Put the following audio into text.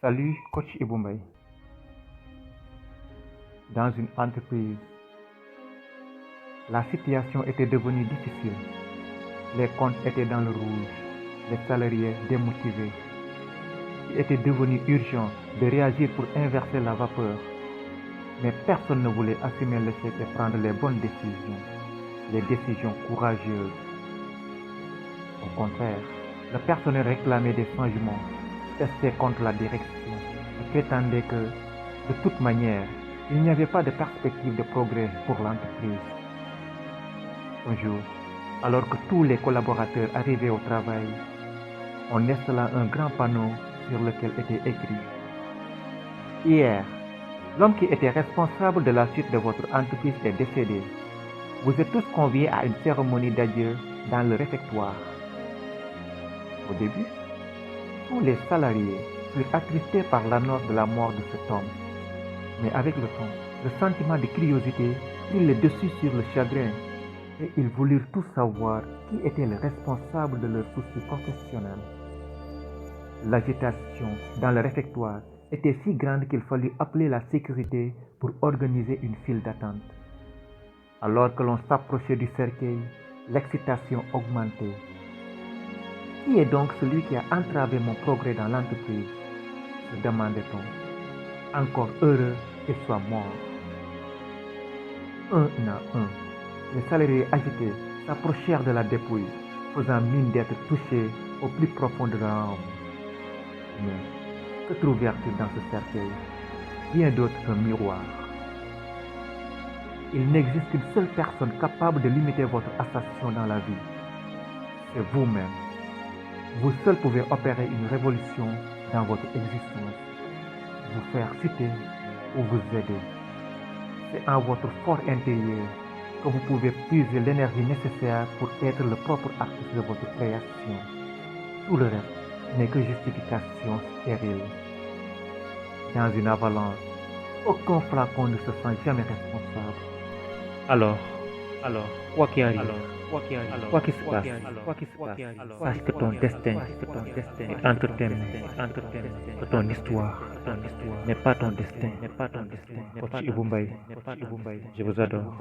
Salut, coach Iboumbay. Dans une entreprise, la situation était devenue difficile. Les comptes étaient dans le rouge, les salariés démotivés. Il était devenu urgent de réagir pour inverser la vapeur. Mais personne ne voulait assumer l'échec et prendre les bonnes décisions, les décisions courageuses. Au contraire, le personnel réclamait des changements, testait contre la direction et prétendait que, de toute manière, il n'y avait pas de perspective de progrès pour l'entreprise. Un jour, alors que tous les collaborateurs arrivaient au travail, on installa un grand panneau sur lequel était écrit: Hier, l'homme qui était responsable de la suite de votre entreprise est décédé. Vous êtes tous conviés à une cérémonie d'adieu dans le réfectoire. Au début, tous les salariés furent attristés par l'annonce de la mort de cet homme. Mais avec le temps, le sentiment de curiosité prit le dessus sur le chagrin et ils voulurent tous savoir qui était le responsable de leurs soucis professionnels. L'agitation dans le réfectoire était si grande qu'il fallut appeler la sécurité pour organiser une file d'attente. Alors que l'on s'approchait du cercueil, l'excitation augmentait. Qui est donc celui qui a entravé mon progrès dans l'entreprise? Se demandait-on. Encore heureux qu'il soit mort. Un à un, les salariés agités s'approchèrent de la dépouille, faisant mine d'être touchés au plus profond de leur âme. Mais que trouvèrent-ils dans ce cercueil? Rien d'autre qu'un miroir. Il n'existe qu'une seule personne capable de limiter votre ascension dans la vie. C'est vous-même. Vous seul pouvez opérer une révolution dans votre existence, vous faire citer ou vous aider. C'est en votre fort intérieur que vous pouvez puiser l'énergie nécessaire pour être le propre artiste de votre création. Tout le reste n'est que justification stérile. Dans une avalanche, aucun flacon ne se sent jamais responsable. Alors, quoi qu'il arrive, quoi qu'il se passe, sache que ton destin est entre tes mains, que ton histoire n'est pas ton destin. Coach Iboumbay, je vous adore.